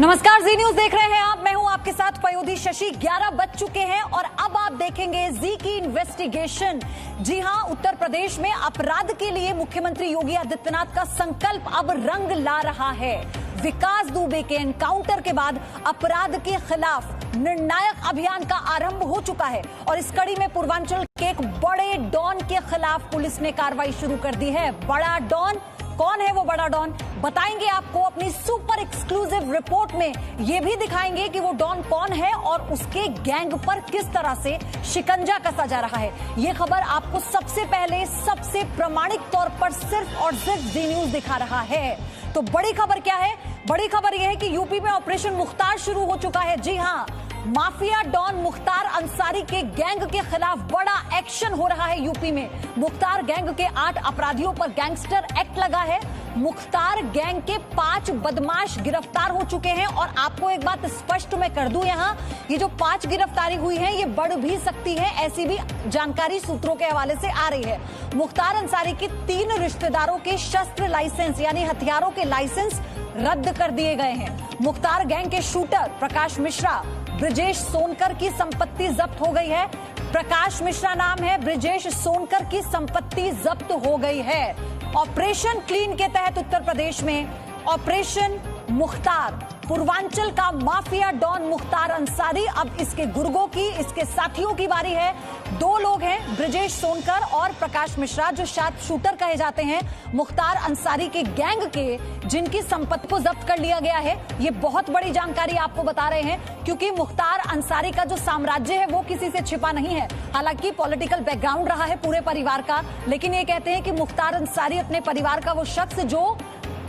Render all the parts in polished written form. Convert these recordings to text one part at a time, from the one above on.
नमस्कार, जी न्यूज देख रहे हैं आप। मैं हूं आपके साथ पयोधी शशि। 11 बज चुके हैं और अब आप देखेंगे जी की इन्वेस्टिगेशन। जी हां, उत्तर प्रदेश में अपराध के लिए मुख्यमंत्री योगी आदित्यनाथ का संकल्प अब रंग ला रहा है। विकास दुबे के एनकाउंटर के बाद अपराध के खिलाफ निर्णायक अभियान का आरंभ हो चुका है और इस कड़ी में पूर्वांचल के एक बड़े डॉन के खिलाफ पुलिस ने कार्रवाई शुरू कर दी है। बड़ा डॉन कौन है? वो बड़ा डॉन बताएंगे आपको अपनी सुपर एक्सक्लूसिव रिपोर्ट में। ये भी दिखाएंगे कि वो डॉन कौन है और उसके गैंग पर किस तरह से शिकंजा कसा जा रहा है। ये खबर आपको सबसे पहले सबसे प्रामाणिक तौर पर सिर्फ और सिर्फ जी न्यूज दिखा रहा है। तो बड़ी खबर क्या है? बड़ी खबर यह है कि यूपी में ऑपरेशन मुख्तार शुरू हो चुका है। जी हां, माफिया डॉन मुख्तार अंसारी के गैंग के खिलाफ बड़ा एक्शन हो रहा है यूपी में। मुख्तार गैंग के 8 अपराधियों पर गैंगस्टर एक्ट लगा है। मुख्तार गैंग के 5 बदमाश गिरफ्तार हो चुके हैं और आपको एक बात स्पष्ट मैं कर दूं, यहां ये जो 5 गिरफ्तारी हुई है ये बढ़ भी सकती है, ऐसी भी जानकारी सूत्रों के हवाले से आ रही है। मुख्तार अंसारी के 3 रिश्तेदारों के शस्त्र लाइसेंस यानी हथियारों के लाइसेंस रद्द कर दिए गए हैं। मुख्तार गैंग के शूटर प्रकाश मिश्रा, ब्रिजेश सोनकर की संपत्ति जब्त हो गई है। प्रकाश मिश्रा नाम है, ब्रिजेश सोनकर की संपत्ति जब्त हो गई है। ऑपरेशन क्लीन के तहत उत्तर प्रदेश में ऑपरेशन मुख्तार, पूर्वांचल का माफिया डॉन मुख्तार अंसारी, अब इसके गुर्गों की, इसके साथियों की बारी है। 2 लोग हैं, ब्रिजेश सोनकर और प्रकाश मिश्रा, जो शार्प शूटर कहे जाते हैं मुख्तार अंसारी के गैंग के, जिनकी संपत्ति को जब्त कर लिया गया है। ये बहुत बड़ी जानकारी आपको बता रहे हैं क्योंकि मुख्तार अंसारी का जो साम्राज्य है वो किसी से छिपा नहीं है। हालांकि पॉलिटिकल बैकग्राउंड रहा है पूरे परिवार का, लेकिन ये कहते हैं कि मुख्तार अंसारी अपने परिवार का वो शख्स जो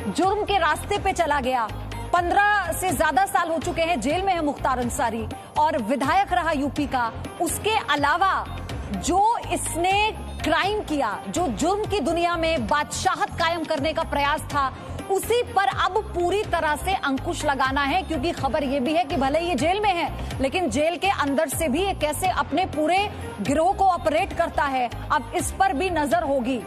जुर्म के रास्ते पे चला गया। 15 से ज्यादा साल हो चुके हैं जेल में है मुख्तार अंसारी और विधायक रहा यूपी का। उसके अलावा जो इसने क्राइम किया, जो जुर्म की दुनिया में बादशाहत कायम करने का प्रयास था, उसी पर अब पूरी तरह से अंकुश लगाना है। क्योंकि खबर यह भी है कि भले ये जेल में है लेकिन जेल के अंदर से भी ये कैसे अपने पूरे गिरोह को ऑपरेट करता है, अब इस पर भी नजर होगी।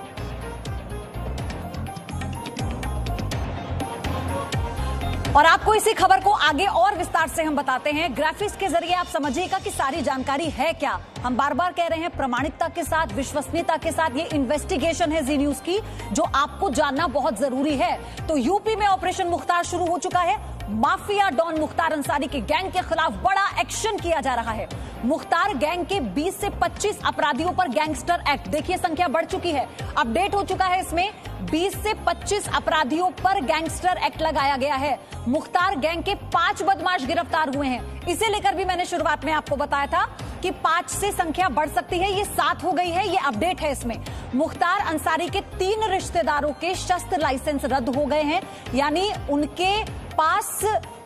और आपको इसी खबर को आगे और विस्तार से हम बताते हैं। ग्राफिक्स के जरिए आप समझिएगा कि सारी जानकारी है क्या। हम बार बार कह रहे हैं प्रामाणिकता के साथ, विश्वसनीयता के साथ ये इन्वेस्टिगेशन है जी न्यूज की, जो आपको जानना बहुत जरूरी है। तो यूपी में ऑपरेशन मुख्तार शुरू हो चुका है। माफिया डॉन मुख्तार अंसारी के गैंग के खिलाफ बड़ा एक्शन किया जा रहा है। मुख्तार गैंग के 20 से 25 अपराधियों पर गैंगस्टर एक्ट, देखिए संख्या बढ़ चुकी है, अपडेट हो चुका है इसमें। 20 से 25 अपराधियों पर गैंगस्टर एक्ट लगाया गया है। मुख्तार गैंग के 5 बदमाश गिरफ्तार हुए हैं। इसे लेकर भी मैंने शुरुआत में आपको बताया था कि 5 से संख्या बढ़ सकती है, ये 7 हो गई है, ये अपडेट है इसमें। मुख्तार अंसारी के 3 रिश्तेदारों के शस्त्र लाइसेंस रद्द हो गए हैं, यानी उनके पास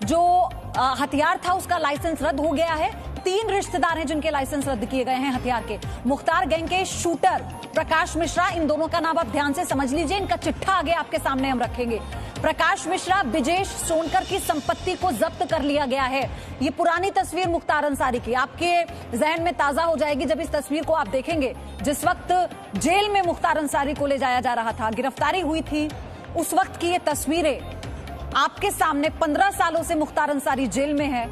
जो हथियार था उसका लाइसेंस रद्द हो गया है। 3 रिश्तेदार हैं जिनके लाइसेंस रद्द किए गए हैं हथियार के। मुख्तार गैंग के शूटर प्रकाश मिश्रा, इन दोनों का नाम आप ध्यान से समझ लीजिए, इनका चिट्ठा आगे आपके सामने हम रखेंगे। प्रकाश मिश्रा, ब्रिजेश सोनकर की संपत्ति को जब्त कर लिया गया है। ये पुरानी तस्वीर मुख्तार अंसारी की आपके जहन में ताजा हो जाएगी जब इस तस्वीर को आप देखेंगे। जिस वक्त जेल में मुख्तार अंसारी को ले जाया जा रहा था, गिरफ्तारी हुई थी, उस वक्त की ये तस्वीरें आपके सामने। 15 सालों से मुख्तार अंसारी जेल में है।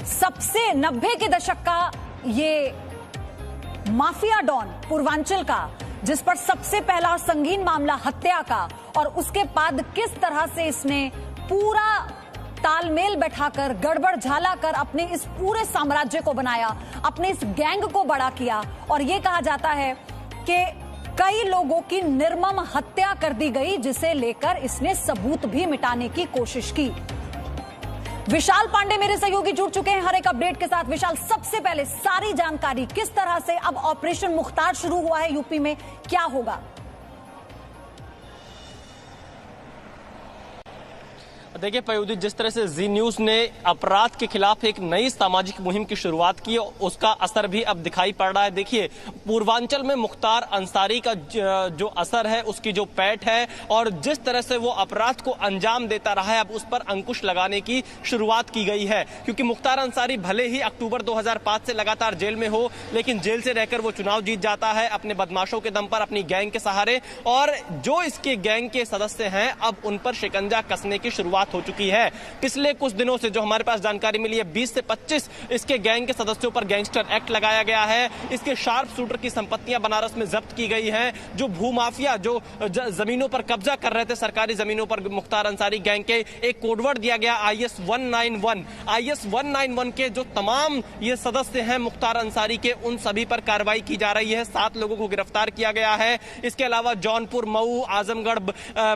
सबसे 90 के दशक का ये माफिया डॉन पूर्वांचल का, जिस पर सबसे पहला संगीन मामला हत्या का, और उसके बाद किस तरह से इसने पूरा तालमेल बैठाकर, गड़बड़ झाला कर अपने इस पूरे साम्राज्य को बनाया, अपने इस गैंग को बड़ा किया। और ये कहा जाता है कि कई लोगों की निर्मम हत्या कर दी गई, जिसे लेकर इसने सबूत भी मिटाने की कोशिश की। विशाल पांडे मेरे सहयोगी जुड़ चुके हैं हर एक अपडेट के साथ। विशाल, सबसे पहले सारी जानकारी, किस तरह से अब ऑपरेशन मुख्तार शुरू हुआ है यूपी में, क्या होगा? देखिए पयोधी, जिस तरह से जी न्यूज ने अपराध के खिलाफ एक नई सामाजिक मुहिम की शुरुआत की, उसका असर भी अब दिखाई पड़ रहा है। देखिए पूर्वांचल में मुख्तार अंसारी का जो असर है, उसकी जो पैठ है और जिस तरह से वो अपराध को अंजाम देता रहा है, अब उस पर अंकुश लगाने की शुरुआत की गई है। क्योंकि मुख्तार अंसारी भले ही अक्टूबर 2005 से लगातार जेल में हो, लेकिन जेल से रहकर वो चुनाव जीत जाता है अपने बदमाशों के दम पर, अपनी गैंग के सहारे। और जो इसके गैंग के सदस्य हैं, अब उन पर शिकंजा कसने की शुरुआत शुरुआत हो चुकी है। पिछले कुछ दिनों से जो हमारे पास जानकारी मिली है, 20 से 25 इसके गैंग के सदस्यों पर गैंगस्टर एक्ट लगाया गया है। इसके शार्प शूटर की संपत्तियां बनारस में जब्त की गई हैं। जो भूमाफिया जो जमीनों पर कब्जा कर रहे थे, सरकारी जमीनों पर, मुख्तार अंसारी गैंग के एक कोडवर्ड दिया गया IS 191। IS 191 के जो तमाम ये सदस्य हैं मुख्तार अंसारी के, उन सभी पर कार्रवाई की जा रही है। 7 लोगों को गिरफ्तार किया गया है। इसके अलावा जौनपुर, मऊ, आजमगढ़,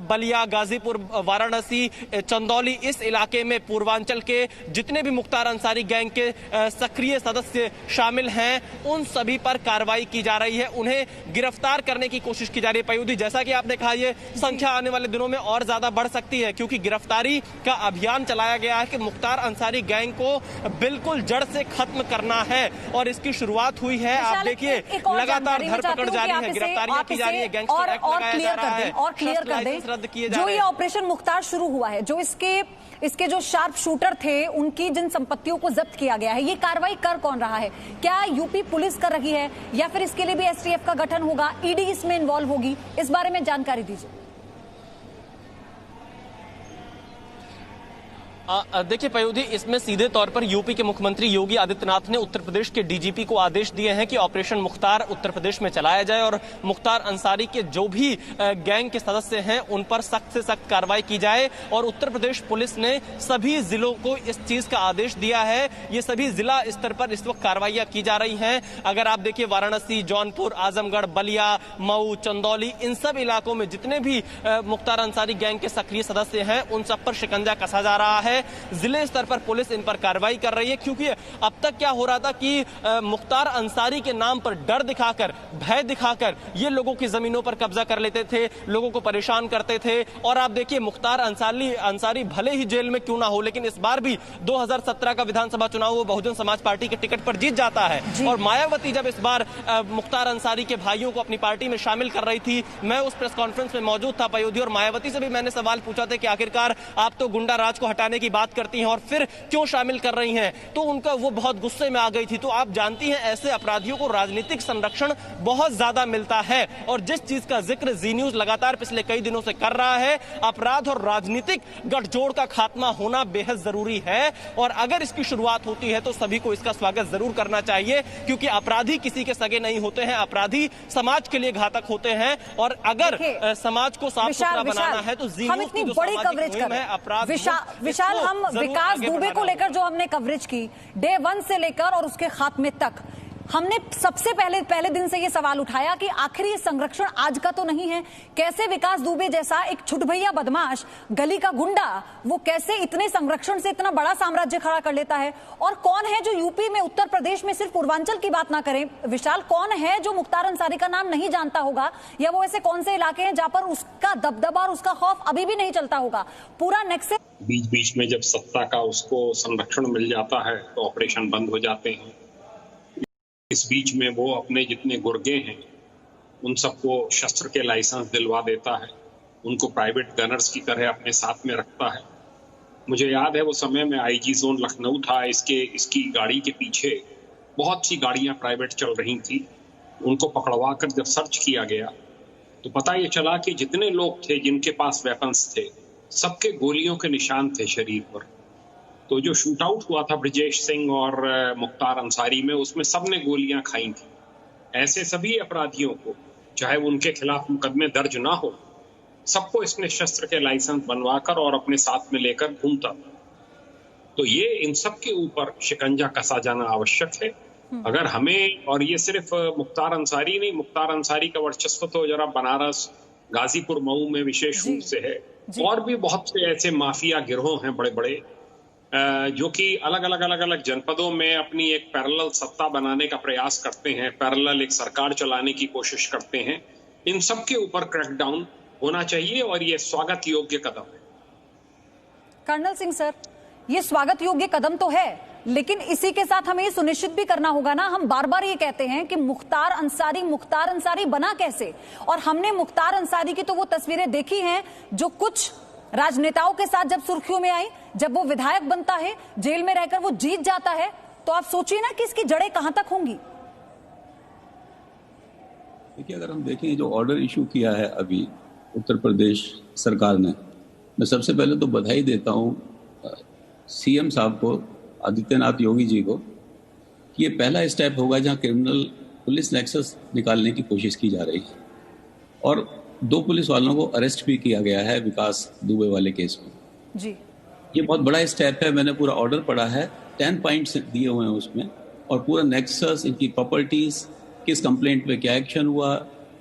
बलिया, गाजीपुर, वाराणसी, चंदौली, इस इलाके में पूर्वांचल के जितने भी मुख्तार अंसारी गैंग के सक्रिय सदस्य शामिल हैं, उन सभी पर कार्रवाई की जा रही है। उन्हें गिरफ्तार करने की कोशिश की जा रही है। पयूदी, जैसा कि आपने कहा, ये संख्या आने वाले दिनों में और ज्यादा बढ़ सकती है, क्योंकि गिरफ्तारी का अभियान चलाया गया है कि मुख्तार अंसारी गैंग को बिल्कुल जड़ से खत्म करना है, और इसकी शुरुआत हुई है। आप देखिए, लगातार धरपकड़ जारी है, गिरफ्तारियां की जा रही है, गैंगस्टर एक्ट लगाया जा रहा है, और क्लियर कर दें, रद्द किए जा रहे हैं। जो ये ऑपरेशन मुख्तार शुरू हुआ है, जो इसके जो शार्प शूटर थे, उनकी जिन संपत्तियों को जब्त किया गया है, ये कार्रवाई कर कौन रहा है? क्या यूपी पुलिस कर रही है, या फिर इसके लिए भी STF का गठन होगा, ED इसमें इन्वॉल्व होगी? इस बारे में जानकारी दीजिए। देखिए पयूदी, इसमें सीधे तौर पर यूपी के मुख्यमंत्री योगी आदित्यनाथ ने उत्तर प्रदेश के DGP को आदेश दिए हैं कि ऑपरेशन मुख्तार उत्तर प्रदेश में चलाया जाए, और मुख्तार अंसारी के जो भी गैंग के सदस्य हैं उन पर सख्त से सख्त कार्रवाई की जाए। और उत्तर प्रदेश पुलिस ने सभी जिलों को इस चीज का आदेश दिया है। ये सभी जिला स्तर पर इस वक्त कार्रवाइयां की जा रही हैं। अगर आप देखिए, वाराणसी, जौनपुर, आजमगढ़, बलिया, मऊ, चंदौली, इन सब इलाकों में जितने भी मुख्तार अंसारी गैंग के सक्रिय सदस्य हैं, उन सब पर शिकंजा कसा जा रहा है। जिले स्तर पर पुलिस इन पर कार्रवाई कर रही है, क्योंकि अब तक क्या हो रहा था कि मुख्तार अंसारी के नाम पर डर दिखाकर, भय दिखाकर ये लोगों की जमीनों पर कब्जा कर लेते थे, लोगों को परेशान करते थे। और आप देखिए, मुख्तार अंसारी भले ही जेल में क्यों ना हो, लेकिन इस बार भी 2017 का विधानसभा चुनाव वो बहुजन समाज पार्टी के टिकट पर जीत जाता है। और मायावती जब इस बार मुख्तार अंसारी के भाइयों को अपनी पार्टी में शामिल कर रही थी, मैं उस प्रेस कॉन्फ्रेंस में मौजूद था पयोधी, और मायावती से भी मैंने सवाल पूछा था कि आखिरकार आप तो गुंडा राज को हटाने की बात करती हैं और फिर क्यों शामिल कर रही हैं, तो उनका वो बहुत गुस्से में आ गई थी। तो आप जानती हैं, ऐसे अपराधियों को राजनीतिक संरक्षण बहुत ज्यादा मिलता है, और जिस चीज का जिक्र जी न्यूज लगातार पिछले कई दिनों से कर रहा है, अपराध और राजनीतिक गठजोड़ का खात्मा होना बेहद जरूरी है। और अगर इसकी शुरुआत होती है तो सभी को इसका स्वागत जरूर करना चाहिए, क्योंकि अपराधी किसी के सगे नहीं होते हैं, अपराधी समाज के लिए घातक होते हैं। और अगर समाज को साफ सुथरा बनाना है तो जी न्यूज की जो सामाजिक मुहिम है अपराध, विशाल, हम विकास दुबे को लेकर जो हमने कवरेज की डे 1 से लेकर और उसके खात्मे तक, हमने सबसे पहले दिन से ये सवाल उठाया कि आखिर ये संरक्षण आज का तो नहीं है। कैसे विकास दुबे जैसा एक छुटभैया बदमाश, गली का गुंडा, वो कैसे इतने संरक्षण से इतना बड़ा साम्राज्य खड़ा कर लेता है? और कौन है जो यूपी में, उत्तर प्रदेश में, सिर्फ पूर्वांचल की बात ना करें विशाल, कौन है जो मुख्तार अंसारी का नाम नहीं जानता होगा, या वो ऐसे कौन से इलाके हैं जहां पर उसका दबदबा और उसका खौफ अभी भी नहीं चलता होगा? पूरा नेक्स्ट बीच बीच में जब सत्ता का उसको संरक्षण मिल जाता है तो ऑपरेशन बंद हो जाते हैं। इस बीच में वो अपने जितने गुर्गे हैं उन सबको शस्त्र के लाइसेंस दिलवा देता है, उनको प्राइवेट गनर्स की तरह अपने साथ में रखता है। मुझे याद है वो समय में IG जोन लखनऊ था, इसकी गाड़ी के पीछे बहुत सी गाड़ियां प्राइवेट चल रही थी। उनको पकड़वा कर जब सर्च किया गया तो पता ये चला कि जितने लोग थे जिनके पास वेपन्स थे, सबके गोलियों के निशान थे शरीर पर। तो जो शूट आउट हुआ था ब्रिजेश सिंह और मुख्तार अंसारी में, उसमें सबने गोलियां खाई थी। ऐसे सभी अपराधियों को, चाहे उनके खिलाफ मुकदमे दर्ज ना हो, सबको इसने शस्त्र के लाइसेंस बनवाकर और अपने साथ में लेकर घूमता था। तो ये इन सब के ऊपर शिकंजा कसा जाना आवश्यक है। अगर हमें, और ये सिर्फ मुख्तार अंसारी नहीं, मुख्तार अंसारी का वर्चस्व तो जरा बनारस, गाजीपुर, मऊ में विशेष रूप से है, और भी बहुत से ऐसे माफिया गिरोह हैं बड़े बड़े, जो कि अलग अलग जनपदों में अपनी एक पैरेलल सत्ता बनाने का प्रयास करते हैं, पैरेलल एक सरकार चलाने की कोशिश करते हैं। इन सब के ऊपर क्रैकडाउन होना चाहिए और ये स्वागत योग्य कदम है। कर्नल सिंह सर, ये स्वागत योग्य कदम तो है, लेकिन इसी के साथ हमें ये सुनिश्चित भी करना होगा ना, हम बार बार ये कहते हैं कि मुख्तार अंसारी बना कैसे? और हमने मुख्तार अंसारी की तो वो तस्वीरें देखी हैं जो कुछ राजनेताओं के साथ जब सुर्खियों में आई, जब वो विधायक बनता है, जेल में रहकर वो जीत जाता है, तो आप सोचिए ना कि इसकी जड़ें कहां तक होंगी। देखिए, अगर हम देखें जो ऑर्डर इशू किया है अभी उत्तर प्रदेश सरकार ने, मैं सबसे पहले तो बधाई देता हूँ सीएम साहब को, आदित्यनाथ योगी जी को, कि ये पहला स्टेप होगा जहाँ क्रिमिनल पुलिस नेक्सस निकालने की कोशिश की जा रही है। और 2 पुलिस वालों को अरेस्ट भी किया गया है विकास दुबे वाले केस में जी। ये बहुत बड़ा स्टेप है। मैंने पूरा ऑर्डर पढ़ा है, 10 पॉइंट्स दिए हुए हैं उसमें, और पूरा नेक्सस, इनकी प्रॉपर्टीज, किस कंप्लेंट पे क्या एक्शन हुआ,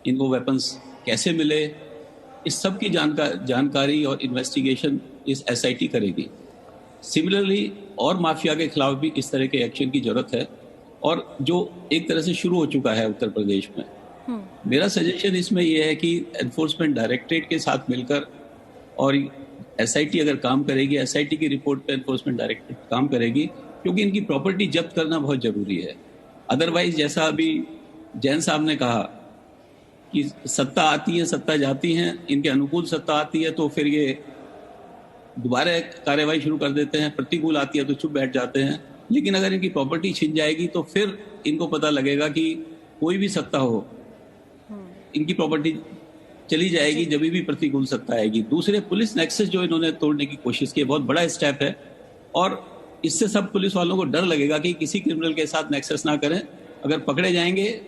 इनको वेपन्स कैसे मिले, इस सब की जानकारी और इन्वेस्टिगेशन इस एसआईटी करेगी। सिमिलरली और माफिया के खिलाफ भी इस तरह के एक्शन की जरूरत है, और जो एक तरह से शुरू हो चुका है उत्तर प्रदेश में। मेरा सजेशन इसमें यह है कि एनफोर्समेंट डायरेक्टरेट के साथ मिलकर, और एसआईटी अगर काम करेगी, एसआईटी की रिपोर्ट पे एनफोर्समेंट डायरेक्टरेट काम करेगी, क्योंकि इनकी प्रॉपर्टी जब्त करना बहुत जरूरी है। अदरवाइज जैसा अभी जैन साहब ने कहा कि सत्ता आती है, सत्ता जाती है, इनके अनुकूल सत्ता आती है तो फिर ये दोबारा कार्रवाई शुरू कर देते हैं, प्रतिकूल आती है तो चुप बैठ जाते हैं। लेकिन अगर इनकी प्रॉपर्टी छिन जाएगी तो फिर इनको पता लगेगा कि कोई भी सत्ता हो, इनकी प्रॉपर्टी चली जाएगी जब भी प्रतिकूल सत्ता आएगी। दूसरे, पुलिस नेक्सस जो इन्होंने तोड़ने की कोशिश की, बहुत बड़ा स्टेप है, और इससे सब पुलिस वालों को डर लगेगा कि किसी क्रिमिनल के साथ नेक्सस ना करें। अगर पकड़े जाएंगे,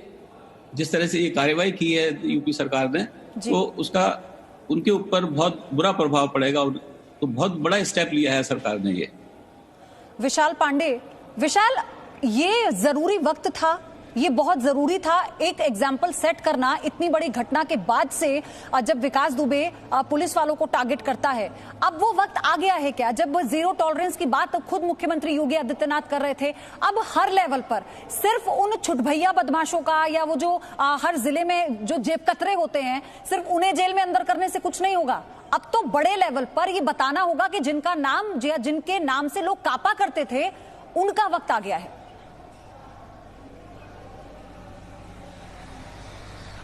जिस तरह से ये कार्रवाई की है यूपी सरकार ने, तो उसका उनके ऊपर बहुत बुरा प्रभाव पड़ेगा। तो बहुत बड़ा स्टेप लिया है सरकार ने ये। विशाल पांडे, विशाल, ये जरूरी वक्त था, ये बहुत जरूरी था एक एग्जाम्पल सेट करना इतनी बड़ी घटना के बाद से, जब विकास दुबे पुलिस वालों को टारगेट करता है। अब वो वक्त आ गया है क्या, जब जीरो टॉलरेंस की बात खुद मुख्यमंत्री योगी आदित्यनाथ कर रहे थे, अब हर लेवल पर सिर्फ उन छुटभैया बदमाशों का, या वो जो हर जिले में जो जेब कतरे होते हैं, सिर्फ उन्हें जेल में अंदर करने से कुछ नहीं होगा। अब तो बड़े लेवल पर ये बताना होगा कि जिनका नाम, जिनके नाम से लोग कापा करते थे, उनका वक्त आ गया है।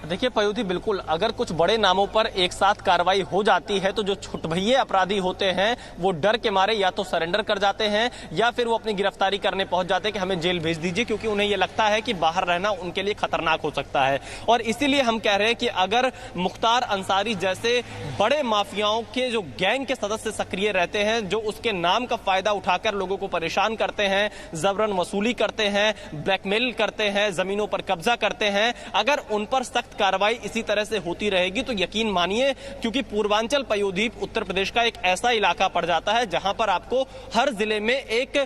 देखिए पयोधी, बिल्कुल अगर कुछ बड़े नामों पर एक साथ कार्रवाई हो जाती है तो जो छुटभैये अपराधी होते हैं वो डर के मारे या तो सरेंडर कर जाते हैं या फिर वो अपनी गिरफ्तारी करने पहुंच जाते हैं कि हमें जेल भेज दीजिए, क्योंकि उन्हें ये लगता है कि बाहर रहना उनके लिए खतरनाक हो सकता है। और इसीलिए हम कह रहे हैं कि अगर मुख्तार अंसारी जैसे बड़े माफियाओं के जो गैंग के सदस्य सक्रिय रहते हैं, जो उसके नाम का फायदा उठाकर लोगों को परेशान करते हैं, जबरन वसूली करते हैं, ब्लैकमेल करते हैं, जमीनों पर कब्जा करते हैं, अगर उन पर सख्त कार्रवाई इसी तरह से होती रहेगी तो यकीन मानिए, क्योंकि पूर्वांचल पयोद्वीप उत्तर प्रदेश का एक ऐसा इलाका पड़ जाता है जहां पर आपको हर जिले में एक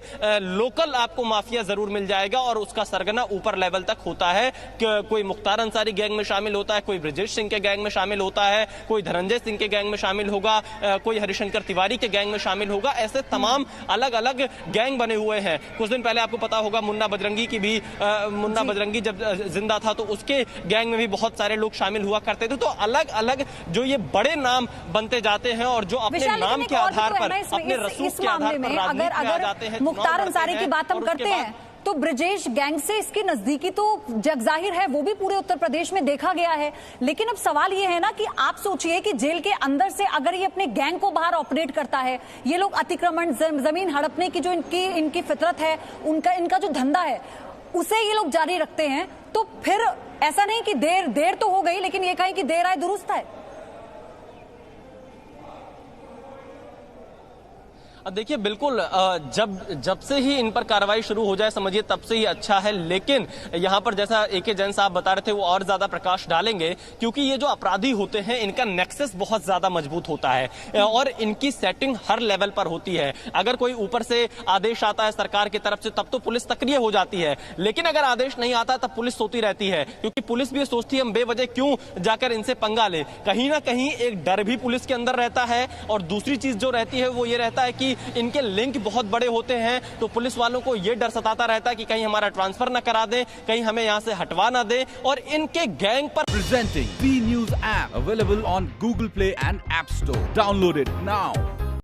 लोकल आपको माफिया जरूर मिल जाएगा, और उसका सरगना ऊपर लेवल तक होता है। कोई मुख्तार अंसारी गैंग में शामिल होता है, कोई ब्रजेश सिंह के गैंग में शामिल होता है, कोई धनंजय सिंह के गैंग में शामिल होगा, कोई हरिशंकर तिवारी के गैंग में शामिल होगा। ऐसे तमाम अलग अलग गैंग बने हुए हैं। कुछ दिन पहले आपको पता होगा मुन्ना बजरंगी की भी, मुन्ना बजरंगी जब जिंदा था तो उसके गैंग में भी बहुत सारे लोग शामिल हुआ करते थे। तो अलग अलग जो ये बड़े नाम बनते जाते हैं, और जो अपने नाम के आधार पर, अपने रसूख के आधार पर राजनीति में आ जाते हैं। मुख्तार अंसारी की बात हम करते हैं तो ब्रजेश गैंग से इसकी नजदीकी तो जगजाहिर है, वो भी पूरे उत्तर प्रदेश में देखा गया है। लेकिन अब सवाल ये है ना कि आप सोचिए कि जेल के अंदर से अगर ये अपने गैंग को बाहर ऑपरेट करता है, ये लोग अतिक्रमण, जमीन हड़पने की जो इनकी फितरत है, इनका जो धंधा है, उसे ये लोग जारी रखते हैं, तो फिर ऐसा नहीं कि देर तो हो गई, लेकिन ये कहीं कि देर आए दुरुस्त है। देखिए बिल्कुल, जब से ही इन पर कार्रवाई शुरू हो जाए समझिए तब से ही अच्छा है। लेकिन यहाँ पर जैसा एके जैन साहब बता रहे थे वो और ज्यादा प्रकाश डालेंगे, क्योंकि ये जो अपराधी होते हैं इनका नेक्सस बहुत ज्यादा मजबूत होता है और इनकी सेटिंग हर लेवल पर होती है। अगर कोई ऊपर से आदेश आता है सरकार की तरफ से तब तो पुलिस सक्रिय हो जाती है, लेकिन अगर आदेश नहीं आता तब पुलिस सोती रहती है, क्योंकि पुलिस भी सोचती है हम बेवजह क्यों जाकर इनसे पंगा ले। कहीं ना कहीं एक डर भी पुलिस के अंदर रहता है, और दूसरी चीज जो रहती है वो ये रहता है कि इनके लिंक बहुत बड़े होते हैं, तो पुलिस वालों को यह डर सताता रहता है कि कहीं हमारा ट्रांसफर ना करा दें, कहीं हमें यहां से हटवा ना दें। और इनके गैंग पर Presenting B News app available on Google Play and App Store. Download it now.